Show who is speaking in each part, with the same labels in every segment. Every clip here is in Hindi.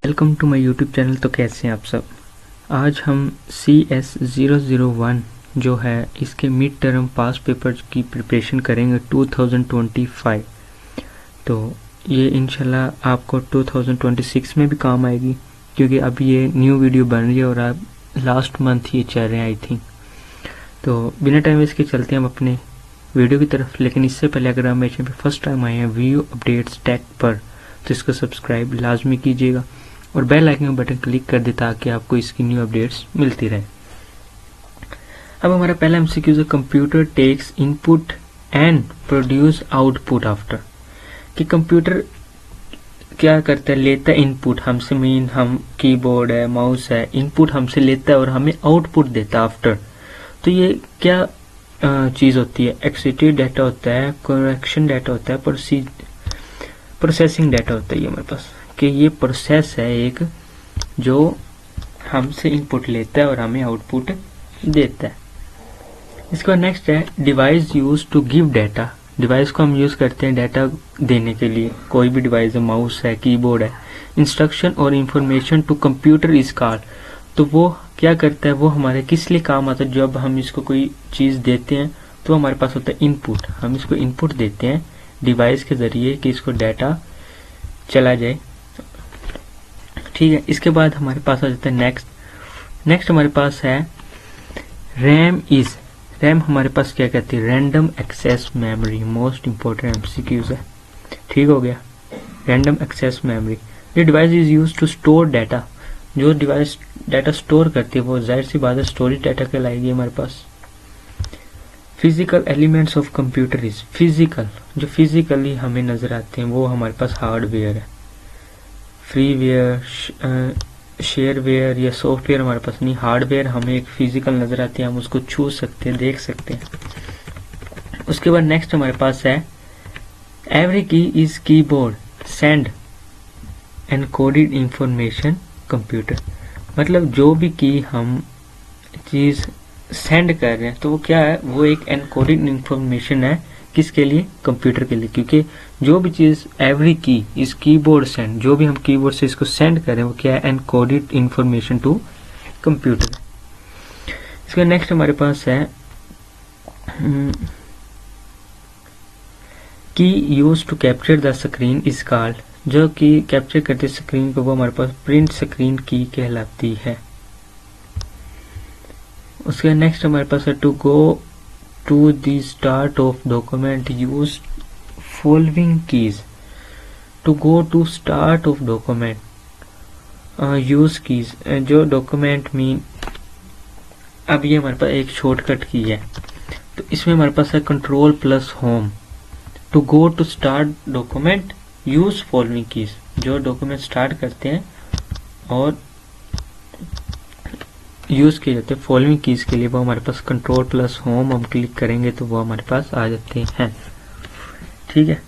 Speaker 1: Welcome to my YouTube channel. तो कैसे हैं आप सब। आज हम CS001 जो है इसके मिड टर्म पास पेपर की प्रिपरेशन करेंगे 2025। तो ये इंशाल्लाह आपको 2026 में भी काम आएगी, क्योंकि अभी ये न्यू वीडियो बन रही है और आप लास्ट मंथ ये चल रहे हैं आई थिंक। तो बिना टाइम वेस्ट के चलते हैं हम अपने वीडियो की तरफ। लेकिन इससे पहले अगर आप मेरे चैनल पर फर्स्ट टाइम आए हैं व्यू अपडेट्स टेक पर, तो इसको सब्सक्राइब लाजमी कीजिएगा और बेल आइकन बटन क्लिक कर दे ताकि आपको इसकी न्यू अपडेट्स मिलती रहे। अब हमारा पहला एमसीक्यू है computer takes input and produce output after. कि कंप्यूटर क्या करता है, लेता है इनपुट हमसे, मीन हम कीबोर्ड है माउस है, इनपुट हमसे लेता है और हमें आउटपुट देता है आफ्टर। तो ये क्या चीज होती है, एक्सिटिव डाटा होता है, करेक्शन डाटा होता है, प्रोसेसिंग डाटा होता है ये हमारे पास। कि ये प्रोसेस है एक जो हमसे इनपुट लेता है और हमें आउटपुट देता है। इसके बाद नेक्स्ट है device use to give data. Device को हम यूज करते हैं डाटा देने के लिए, कोई भी डिवाइस है, माउस है, कीबोर्ड है। इंस्ट्रक्शन और information to computer is called. तो वो क्या करता है, वो हमारे किस लिए काम आता है। जब हम इसको कोई चीज देते हैं तो हमारे पास होता है इनपुट, हम इसको इनपुट देते हैं डिवाइस के जरिए कि इसको डाटा चला जाए, ठीक है। इसके बाद हमारे पास आ जाता है नेक्स्ट हमारे पास है रैम इज। रैम हमारे पास क्या कहती है, random access memory. Most important MCQs है, ठीक हो गया। रैंडम एक्सेस मेमोरी, ये device is use to store data. जो डिवाइस डाटा स्टोर करती है वो जाहिर सी बात है स्टोरेज डाटा कहलाएगी हमारे पास। Physical elements of computer is physical, जो फिजिकली हमें नजर आते हैं वो हमारे पास हार्डवेयर है। फ्रीवेयर, शेयरवेयर या सॉफ्टवेयर हमारे पास नहीं। हार्डवेयर हमें एक फिजिकल नजर आती है, हम उसको छू सकते हैं, देख सकते हैं। उसके बाद नेक्स्ट हमारे पास है एवरी की is keyboard send encoded information computer. मतलब जो भी की हम चीज सेंड कर रहे हैं तो वो क्या है, वो एक एनकोडेड इंफॉर्मेशन है। किसके लिए, कंप्यूटर के लिए। क्योंकि जो भी चीज एवरी की इस कीबोर्ड सेंड, जो भी हम कीबोर्ड से इसको सेंड करें वो क्या है, एनकोडेड इंफॉर्मेशन टू कंप्यूटर। इसका नेक्स्ट हमारे पास है key use to capture the screen is called. जो की कैप्चर करते स्क्रीन को वो हमारे पास प्रिंट स्क्रीन की कहलाती है। उसके नेक्स्ट हमारे पास है to go to the start of document use following keys. To go to start of document use keys. जो डॉक्यूमेंट मीन, अब ये हमारे पास एक शॉर्टकट की है, तो इसमें हमारे पास है control plus home. To go to start document use following keys. जो डॉक्यूमेंट स्टार्ट करते हैं और यूज किए जाते हैं फॉलोइंग कीज के लिए, वो हमारे पास कंट्रोल प्लस होम हम क्लिक करेंगे तो वो हमारे पास आ जाते हैं, ठीक है।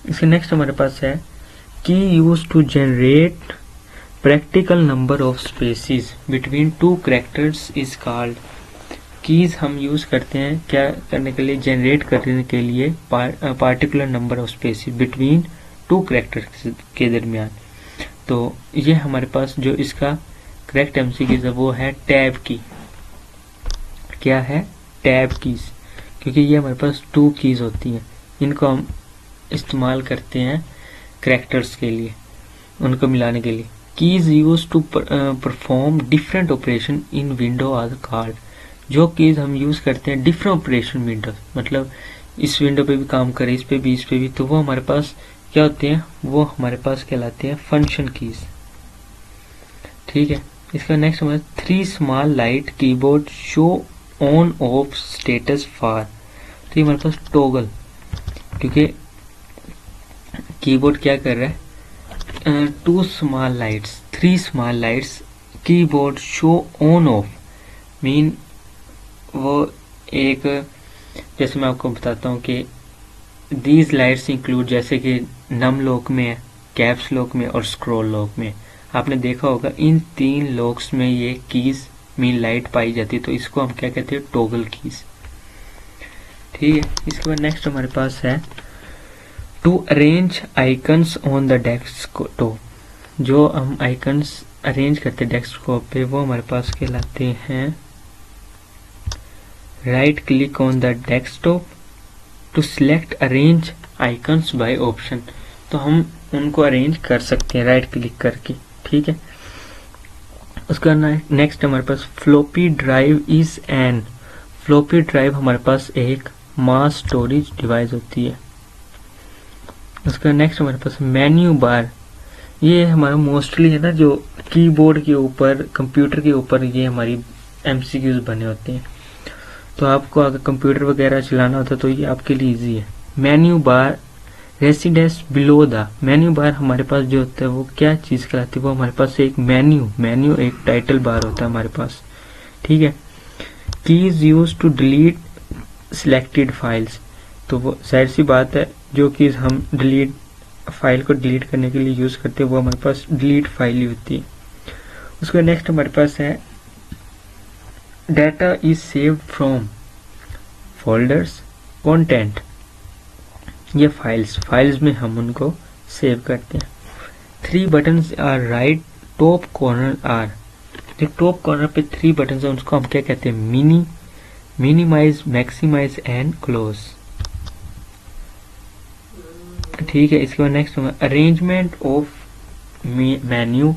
Speaker 1: इसके नेक्स्ट हमारे पास है key use to generate practical number of spaces between two characters is called. Keys हम यूज करते हैं क्या करने के लिए, जनरेट करने के लिए particular number of spaces between two characters के दरमियान। तो ये हमारे पास जो इसका करेक्ट एमसीक्यू है वो है टैब की। क्या है, टैब कीज। क्योंकि ये हमारे पास टू कीज होती हैं, इनको हम इस्तेमाल करते हैं कैरेक्टर्स के लिए, उनको मिलाने के लिए। Keys use to perform different operation in window are called. जो कीज हम यूज करते हैं डिफरेंट ऑपरेशन विंडो, मतलब इस विंडो पे भी काम करे, इस पे भी, तो वो हमारे पास क्या होते हैं, वो हमारे पास कहलाते हैं फंक्शन कीज, ठीक है। इसका नेक्स्ट हमारा 3 small light keyboard show on off status for. तो ये हमारे पास टॉगल, क्योंकि कीबोर्ड क्या कर रहा है, 2 small lights 3 small lights keyboard show on off, mean वो एक, जैसे मैं आपको बताता हूँ कि दीज लाइट्स इंक्लूड, जैसे कि नम लॉक में है, कैप्स लॉक में और स्क्रॉल लॉक में। आपने देखा होगा इन 3 लॉक्स में ये कीज मीन लाइट पाई जाती है, तो इसको हम क्या कहते हैं, टॉगल कीज, ठीक है। इसके बाद नेक्स्ट हमारे पास है to arrange icons on the desktop. जो हम आइकन्स अरेंज करते हैं डेस्कटॉप पे वो हमारे पास कहलाते हैं right click on the desktop to select arrange icons by option. तो हम उनको अरेंज कर सकते हैं राइट क्लिक करके, ठीक है। उसका नेक्स्ट हमारे पास floppy drive is an, floppy drive हमारे पास एक मास स्टोरेज डिवाइस होती है। उसका नेक्स्ट हमारे पास मेन्यू बार, ये हमारा मोस्टली है ना जो कीबोर्ड के ऊपर कंप्यूटर के ऊपर ये हमारी एमसीक्यूज बने होते हैं। तो आपको अगर कंप्यूटर वगैरह चलाना होता है तो ये आपके लिए इजी है। Menu bar residence below the, menu bar हमारे पास जो होता है वो क्या चीज़ कहलाती है, वो हमारे पास एक मेन्यू एक टाइटल बार होता है हमारे पास, ठीक है। Keys use to delete selected files, तो वो जाहिर सी बात है जो कीज हम डिलीट फाइल को डिलीट करने के लिए यूज करते हैं वो हमारे पास डिलीट फाइल ही होती है। उसके नेक्स्ट हमारे पास है data is saved from folders content, ये फाइल्स में हम उनको सेव करते हैं। 3 buttons are right top corner are, जो टॉप कॉर्नर पे 3 बटन्स है उनको हम क्या कहते हैं, मिनिमाइज, मैक्सिमाइज एंड क्लोज, ठीक है। इसके बाद नेक्स्ट होगा arrangement of menu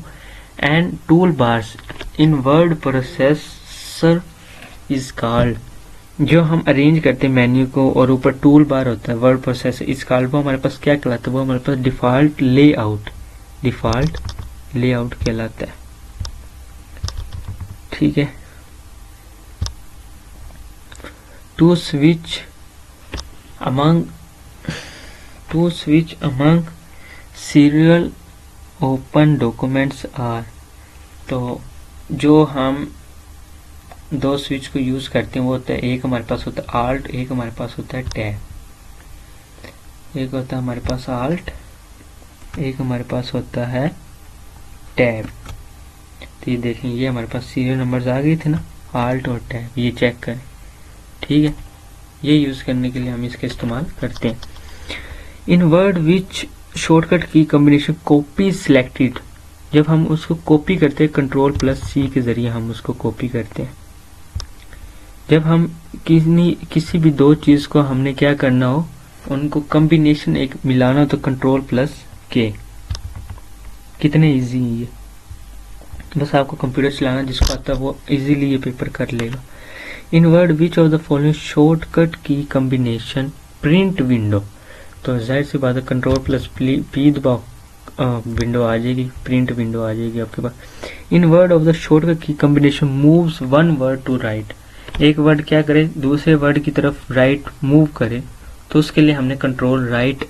Speaker 1: and tool bars in word processor is called, जो हम अरेंज करते हैं मेन्यू को और ऊपर टूल बार होता है वर्ड प्रोसेसर इज कॉल्ड, वो हमारे पास क्या कहलाता है, वो हमारे पास डिफॉल्ट लेआउट कहलाता है, ठीक है। To switch among serial open documents are, तो जो हम 2 स्विच को यूज करते हैं वो होता है, एक हमारे पास होता है आल्ट, एक हमारे पास होता है टैब, एक होता है हमारे पास आल्ट, एक हमारे पास होता है टैब। तो ये देखें ये हमारे पास सीरियल नंबर्स आ गए थे ना, आल्ट और टैब, ये चेक करें, ठीक है। ये यूज करने के लिए हम इसका इस्तेमाल करते हैं। इन वर्ड विच शॉर्टकट की कॉम्बिनेशन कॉपी सिलेक्टेड, जब हम उसको कॉपी करते हैं Ctrl+C के जरिए हम उसको कॉपी करते हैं। जब हम किसी भी 2 चीज को हमने क्या करना हो, उनको कॉम्बिनेशन एक मिलाना हो तो Ctrl+K, कितने इजी है ये, बस आपको कंप्यूटर चलाना जिसको आता है वो इजीली ये पेपर कर लेगा। In Word which of the following shortcut की कॉम्बिनेशन प्रिंट विंडो, तो जाहिर सी बात है Ctrl+P दबाओ विंडो आ जाएगी, प्रिंट विंडो आ जाएगी आपके पास। In word of the shortcut की combination moves one word to right, एक वर्ड क्या करे दूसरे वर्ड की तरफ राइट मूव करे, तो उसके लिए हमने कंट्रोल राइट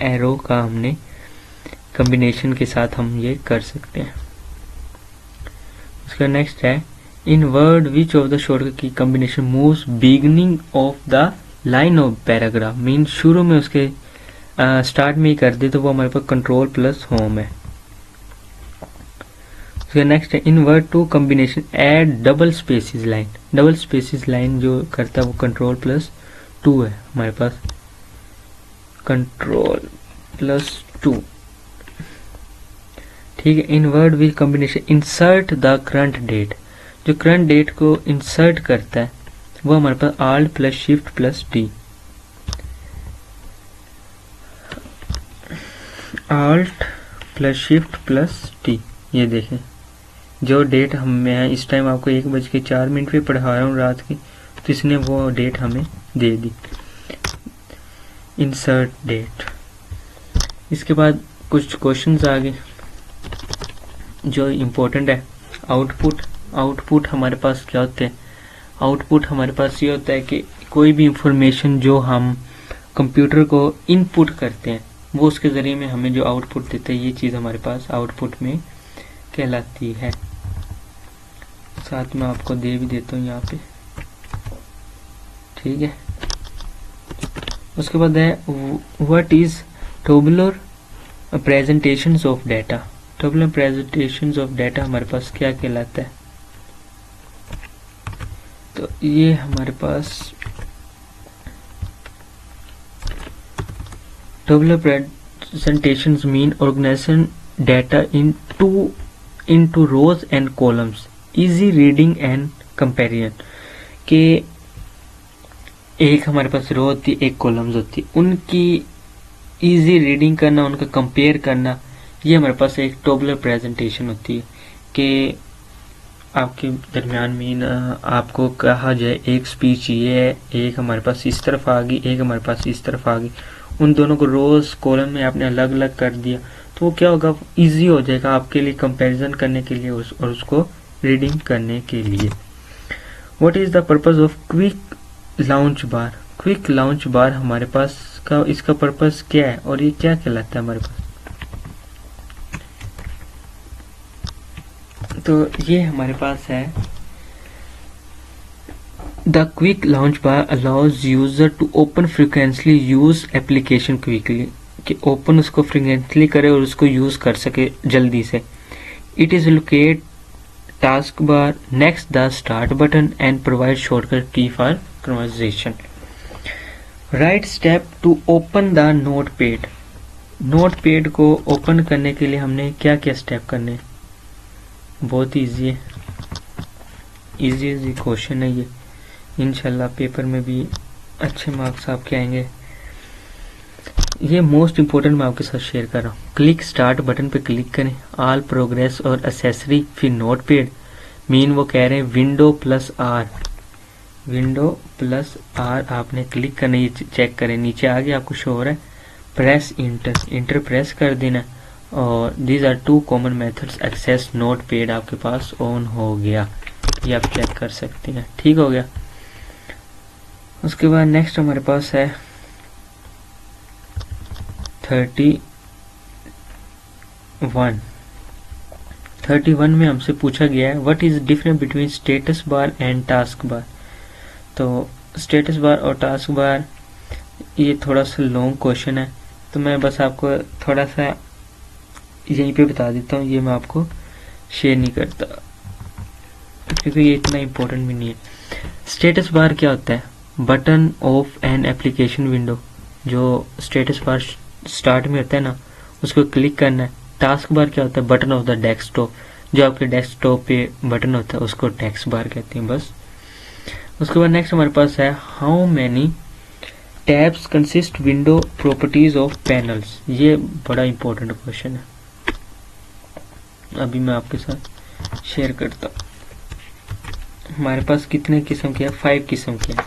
Speaker 1: एरो का हमने कॉम्बिनेशन के साथ हम ये कर सकते हैं। उसका नेक्स्ट है in Word which of the shortcut की combination moves beginning of the line of paragraph, mean शुरू में उसके स्टार्ट में ही कर दे तो वो हमारे पास Ctrl+Home है। उसका नेक्स्ट है in Word to combination add double spaces line, जो करता है वो Ctrl+2 है हमारे पास, Ctrl+2, ठीक है। In Word which combination insert the current date, जो करंट डेट को इंसर्ट करता है वो हमारे पास Alt+Shift+D, Alt+Shift+D, ये देखें जो डेट हमें इस टाइम आपको 1:04 पे पढ़ा रहा हूँ रात की, तो इसने वो डेट हमें दे दी, इंसर्ट डेट। इसके बाद कुछ क्वेश्चंस आ गए जो इम्पोर्टेंट है। आउटपुट हमारे पास क्या होते हैं, आउटपुट हमारे पास ये होता है कि कोई भी इंफॉर्मेशन जो हम कंप्यूटर को इनपुट करते हैं वो उसके ज़रिए में हमें जो आउटपुट देता है ये चीज़ हमारे पास आउटपुट में कहलाती है। साथ में आपको दे भी देता हूँ यहाँ पे, ठीक है। उसके बाद है what is tabular presentations of data, tabular presentations of data हमारे पास क्या कहलाता है, तो ये हमारे पास tabular representations mean organization data into rows and columns, easy reading and comparison. कि एक हमारे पास रो होती है, एक कॉलम्स होती है, उनकी इजी रीडिंग करना, उनका कंपेयर करना, ये हमारे पास एक टेबुलर प्रेजेंटेशन होती है कि आपके दरमियान में आपको कहा जाए एक स्पीच ये है, एक हमारे पास इस तरफ आ गई, एक हमारे पास इस तरफ आ गई, उन दोनों को रोज कॉलम में आपने अलग अलग कर दिया, तो क्या होगा, इजी हो जाएगा आपके लिए कंपैरिजन करने के लिए और उसको रीडिंग करने के लिए. What is the purpose of quick launch bar? Quick launch bar हमारे पास का इसका पर्पस क्या है और ये क्या कहलाता है हमारे पास? तो ये हमारे पास है, the quick launch bar allows user to open frequently use application quickly, कि ओपन उसको फ्रीक्वेंटली करे और उसको यूज कर सके जल्दी से. It is locate task bar next the start button and provide shortcut की for conversation. Right step to open the notepad. Notepad को ओपन करने के लिए हमने क्या क्या स्टेप करने? बहुत इजी है, इजी क्वेश्चन है ये. इंशाल्लाह पेपर में भी अच्छे मार्क्स आपके आएंगे. ये मोस्ट इम्पोर्टेंट मैं आपके साथ शेयर कर रहा हूँ. क्लिक स्टार्ट बटन पे क्लिक करें, ऑल प्रोग्रेस और एसेसरी, फिर नोटपैड. मीन वो कह रहे हैं window plus R, window plus R आपने क्लिक करना. ये चेक करें नीचे आगे आपको शो हो रहा है प्रेस इंटर प्रेस कर देना. और these are two common methods access notepad आपके पास ऑन हो गया, ये आप चेक कर सकते हैं. ठीक हो गया. उसके बाद नेक्स्ट हमारे पास है 31 में हमसे पूछा गया है what is difference between status bar and task bar. तो स्टेटस बार और टास्क बार ये थोड़ा सा लॉन्ग क्वेश्चन है, तो मैं बस आपको थोड़ा सा यहीं पे बता देता हूँ. ये मैं आपको शेयर नहीं करता क्योंकि ये इतना इम्पोर्टेंट भी नहीं है. स्टेटस बार क्या होता है? Button of an application window. जो स्टेटस बार स्टार्ट में होता है ना, उसको क्लिक करना है. टास्क बार क्या होता है? Button of the desktop. जो आपके डेस्कटॉप पे बटन होता है उसको टास्क बार कहते हैं. बस. उसके बाद नेक्स्ट हमारे पास है how many tabs consist window properties of panels. ये बड़ा इंपॉर्टेंट क्वेश्चन है, अभी मैं आपके साथ शेयर करता हूँ. हमारे पास कितने किस्म के हैं? 5 किस्म के हैं.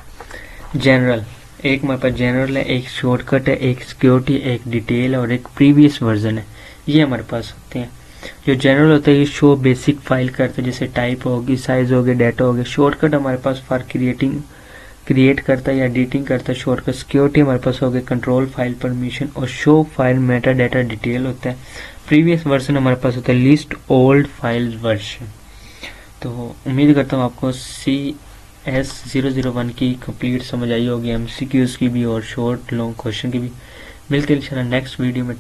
Speaker 1: जनरल, एक हमारे पास जनरल है, एक शॉर्टकट है, एक सिक्योरिटी, एक डिटेल और एक प्रीवियस वर्जन है. ये हमारे पास होते हैं. जो जनरल होता है ये शो बेसिक फाइल करते हैं, जैसे टाइप होगी, साइज हो गया, डाटा हो गया. शॉर्टकट हमारे पास फॉर क्रिएट करता है या एडिटिंग करता है शॉर्टकट. सिक्योरिटी हमारे पास हो गया कंट्रोल फाइल परमिशन और show file Meta data detail होता है. प्रीवियस वर्जन हमारे पास होता है लिस्ट ओल्ड फाइल वर्जन. तो उम्मीद करता हूँ आपको CS001 की कंप्लीट समझ आई होगी, MCQs की भी और शॉर्ट लॉन्ग क्वेश्चन की भी. मिलते हैं इंशाल्लाह नेक्स्ट वीडियो में.